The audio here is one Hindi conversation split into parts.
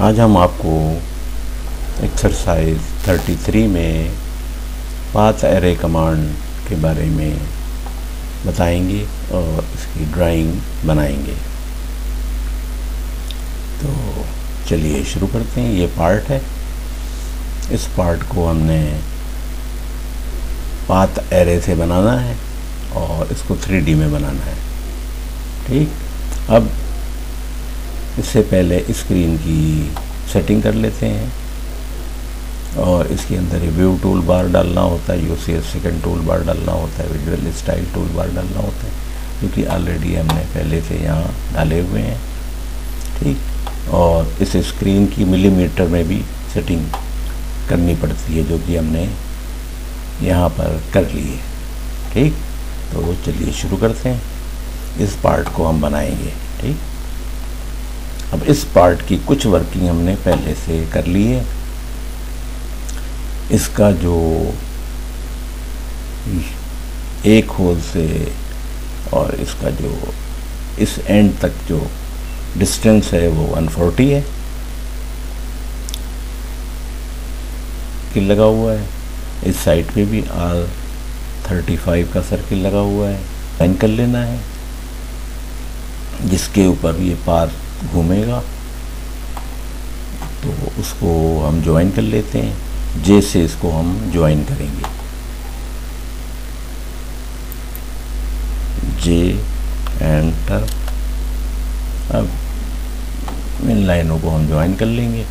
आज हम आपको एक्सरसाइज 33 में पाथ एरे कमांड के बारे में बताएंगे और इसकी ड्राइंग बनाएंगे। तो चलिए शुरू करते हैं। ये पार्ट है, इस पार्ट को हमने पाथ एरे से बनाना है और इसको 3D में बनाना है। ठीक, अब इससे पहले स्क्रीन की सेटिंग कर लेते हैं और इसके अंदर व्यू टूल बार डालना होता है, यूसीएस सेकंड टूल बार डालना होता है, विजुअल स्टाइल टूल बार डालना होता है, क्योंकि ऑलरेडी हमने पहले से यहाँ डाले हुए हैं। ठीक, और इस स्क्रीन की मिलीमीटर में भी सेटिंग करनी पड़ती है, जो कि हमने यहाँ पर कर ली है। ठीक, तो चलिए शुरू करते हैं। इस पार्ट को हम बनाएंगे। ठीक, अब इस पार्ट की कुछ वर्किंग हमने पहले से कर ली है। इसका जो एक होल से और इसका जो इस एंड तक जो डिस्टेंस है वो 140 है कि लगा हुआ है। इस साइड पे भी R35 का सर्किल लगा हुआ है। लाइन कर लेना है जिसके ऊपर ये पार घूमेगा, तो उसको हम ज्वाइन कर लेते हैं। जे से इसको हम ज्वाइन करेंगे। जे एंटर। अब इन लाइनों को हम ज्वाइन कर लेंगे।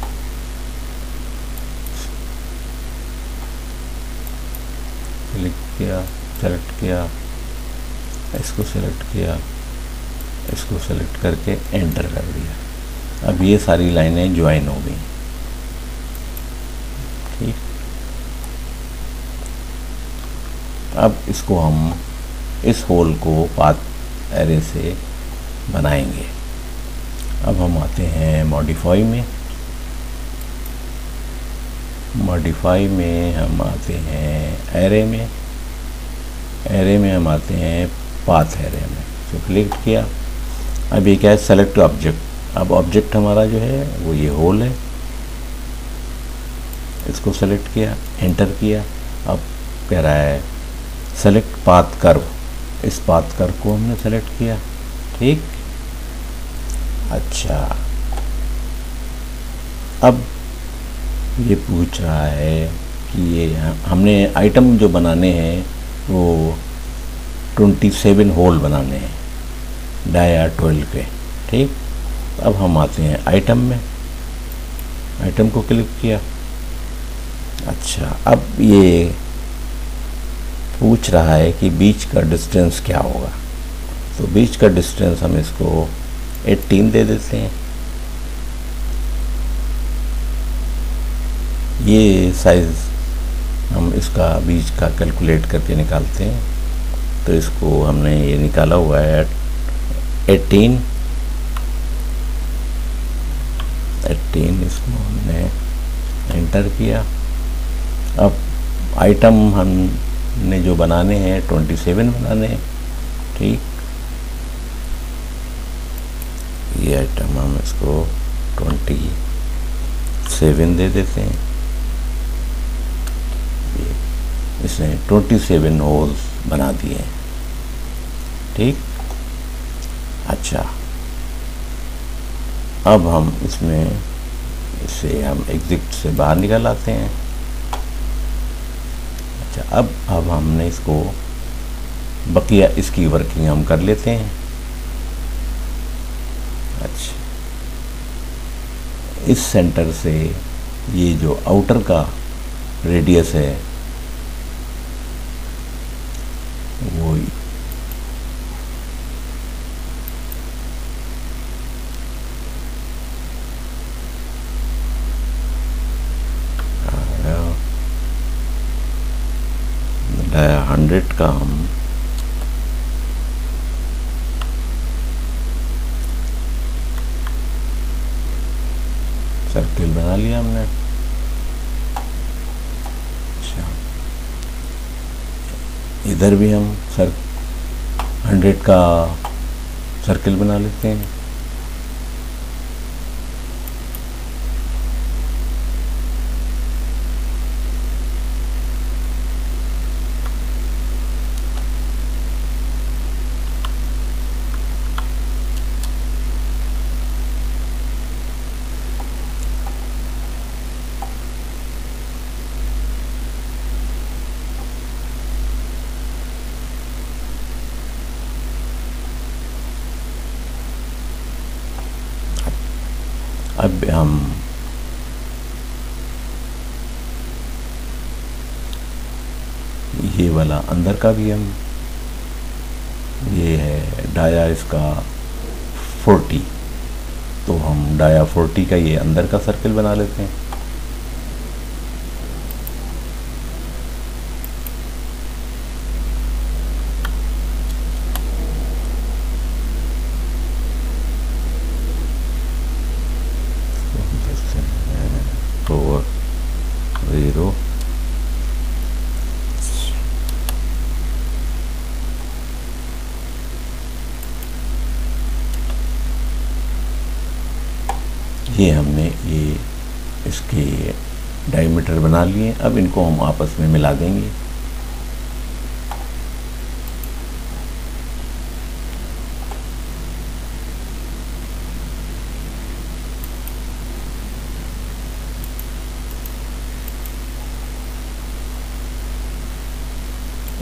क्लिक किया, सेलेक्ट किया, इसको सेलेक्ट किया, इसको सेलेक्ट करके एंटर कर दिया। अब ये सारी लाइनें ज्वाइन हो गई। ठीक, अब इसको हम इस होल को पाथ एरे से बनाएंगे। अब हम आते हैं मॉडिफाई में। मॉडिफाई में हम आते हैं एरे में। एरे में हम आते हैं पाथ एरे में। तो क्लिक किया। अब ये क्या है, सेलेक्ट ऑब्जेक्ट। अब ऑब्जेक्ट हमारा जो है वो ये होल है, इसको सेलेक्ट किया, एंटर किया। अब कह रहा है सेलेक्ट पाथ कर्व। इस पाथ कर्व को हमने सेलेक्ट किया। ठीक, अच्छा, अब ये पूछ रहा है कि ये हमने आइटम जो बनाने हैं वो 27 होल बनाने हैं डाया 12 के। ठीक, अब हम आते हैं आइटम में। आइटम को क्लिक किया। अच्छा, अब ये पूछ रहा है कि बीच का डिस्टेंस क्या होगा। तो बीच का डिस्टेंस हम इसको 18 दे देते हैं। ये साइज हम इसका बीच का कैलकुलेट करके निकालते हैं। तो इसको हमने ये निकाला हुआ है 18। इसको हमने एंटर किया। अब आइटम हमने जो बनाने हैं 27 बनाने हैं। ठीक, ये आइटम हम इसको 27 दे देते हैं। इसने 27 होल्स बना दिए हैं। ठीक, अच्छा, अब हम इसमें इसे हम एग्जिट से बाहर निकल आते हैं। अच्छा, अब हमने इसको बकिया इसकी वर्किंग हम कर लेते हैं। अच्छा, इस सेंटर से ये जो आउटर का रेडियस है वो डाया 100 का हम सर्किल बना लिया हमने। अच्छा, इधर भी हम 100 का सर्किल बना लेते हैं। अब हम ये वाला अंदर का भी हम, ये है डाया इसका 40, तो हम डाया 40 का ये अंदर का सर्कल बना लेते हैं। तो 0 ये हमने ये इसके डायमीटर बना लिए। अब इनको हम आपस में मिला देंगे।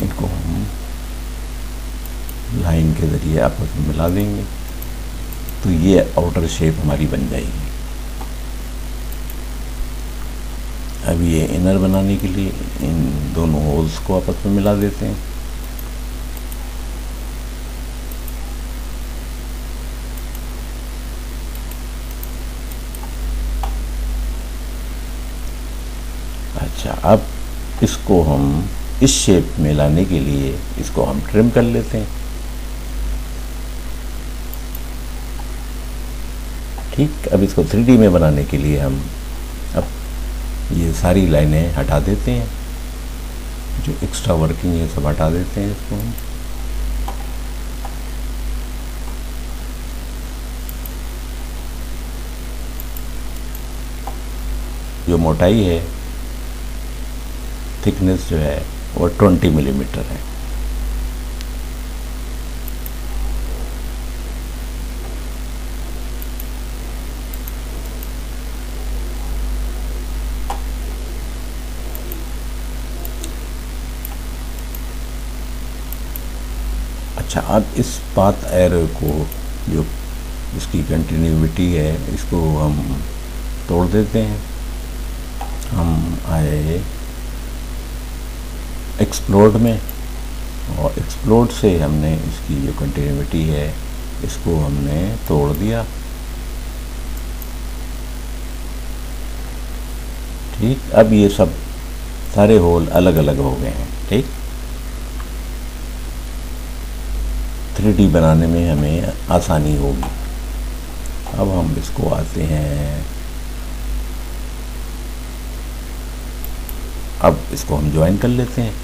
इनको हम लाइन के ज़रिए आपस में मिला देंगे, तो ये आउटर शेप हमारी बन जाएगी। अब ये इनर बनाने के लिए इन दोनों होल्स को आपस में मिला देते हैं। अच्छा, अब इसको हम इस शेप में लाने के लिए इसको हम ट्रिम कर लेते हैं। ठीक, अब इसको 3D में बनाने के लिए हम अब ये सारी लाइनें हटा देते हैं, जो एक्स्ट्रा वर्किंग है सब हटा देते हैं इसको हम। जो मोटाई है, थिकनेस जो है वो 20 मिलीमीटर है। अच्छा, अब इस पाथ एरो को, जो इसकी कंटिन्यूटी है, इसको हम तोड़ देते हैं। हम आए एक्सप्लोड में, और एक्सप्लोड से हमने इसकी जो कंटिन्यूटी है इसको हमने तोड़ दिया। ठीक, अब ये सब सारे होल अलग अलग हो गए हैं। ठीक, 3D बनाने में हमें आसानी होगी। अब हम इसको आते हैं, अब इसको हम ज्वाइन कर लेते हैं।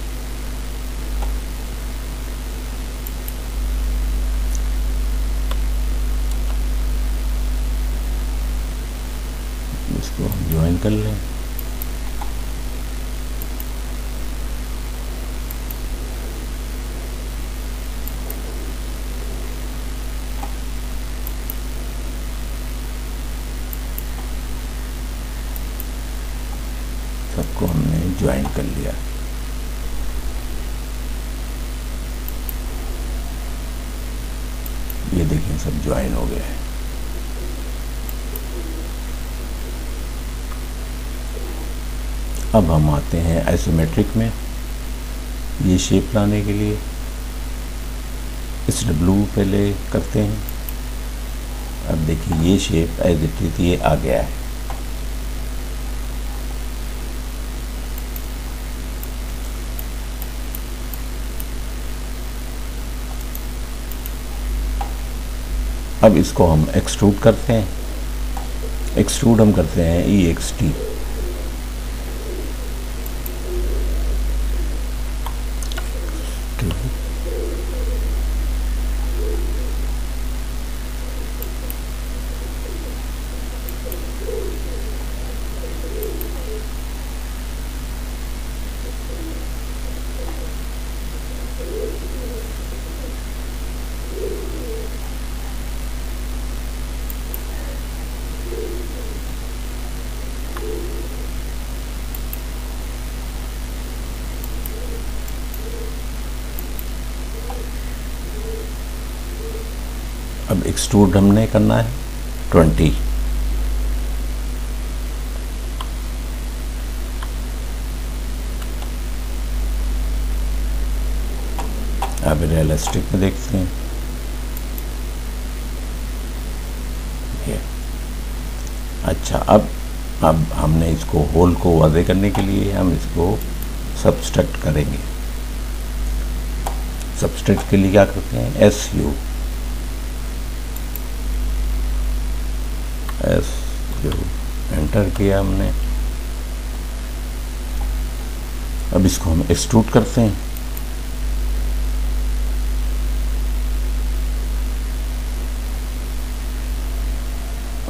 इसको हम ज्वाइन कर लें। सबको हमने ज्वाइन कर लिया। ये देखिए सब ज्वाइन हो गया है। अब हम आते हैं आइसोमेट्रिक में, ये शेप लाने के लिए इस ब्लू पहले करते हैं। अब देखिए ये शेप एज इट इज ये आ गया है। अब इसको हम एक्सट्रूड करते हैं। एक्सट्रूड हम करते हैं EXT। अब एक्सट्रूड हमने करना है 20। अब रियलिस्टिक में देखते हैं। ये अच्छा, अब हमने इसको होल को वाज़े करने के लिए हम इसको सब्सट्रैक्ट करेंगे। सब्सट्रैक्ट के लिए क्या करते हैं, SU एंटर किया हमने। अब इसको हम एक्सट्रूड करते हैं।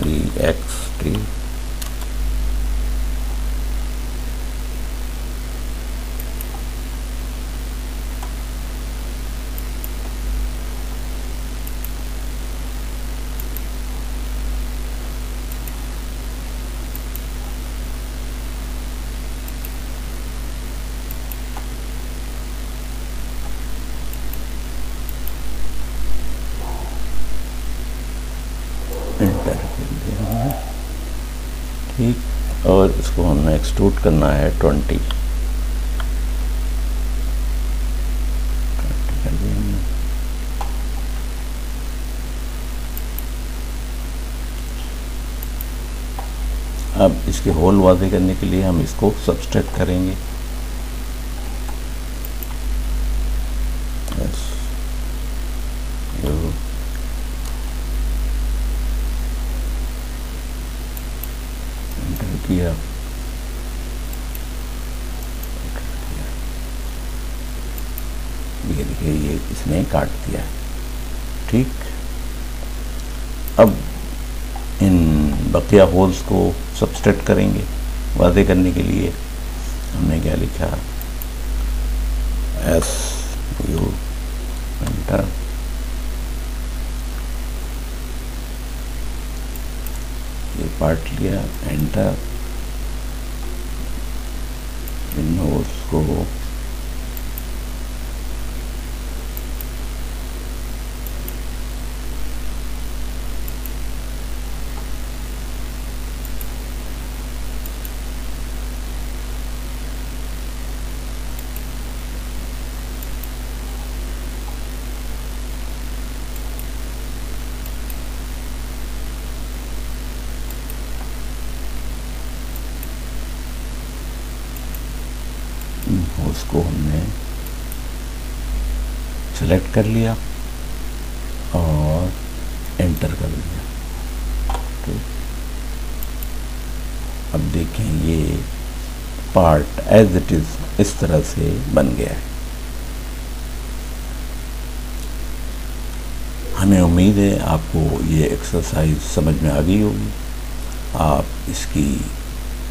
EXT एंटर कर दिया हमने, ठीक। और इसको हमने एक्सट्रूड करना है 20 कर दिया हमने। अब इसके होल वाज़े करने के लिए हम इसको सब्सट्रैक्ट करेंगे। किया, ये देखिए ये इसने काट दिया, ठीक। अब इन बकिया होल्स को सब्सट्रैक्ट करेंगे। वाज़े करने के लिए हमने क्या लिखा, SU एंटर, ये पार्ट लिया, एंटर। इन होल्स को उसको हमने सेलेक्ट कर लिया और एंटर कर दिया, ठीक। अब देखें ये पार्ट एज इट इज़ इस तरह से बन गया है। हमें उम्मीद है आपको ये एक्सरसाइज समझ में आ गई होगी। आप इसकी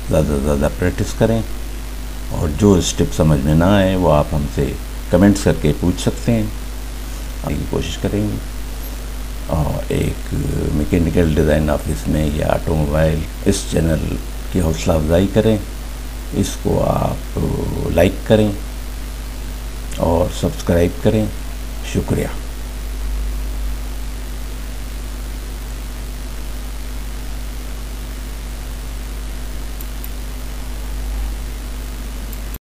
ज़्यादा से ज़्यादा प्रैक्टिस करें और जो स्टेप समझ में ना आए वो आप हमसे कमेंट्स करके पूछ सकते हैं, आगे की कोशिश करेंगे। और एक मैकेनिकल डिज़ाइन ऑफिस में या ऑटोमोबाइल इस चैनल की हौसला अफजाई करें, इसको आप लाइक करें और सब्सक्राइब करें। शुक्रिया।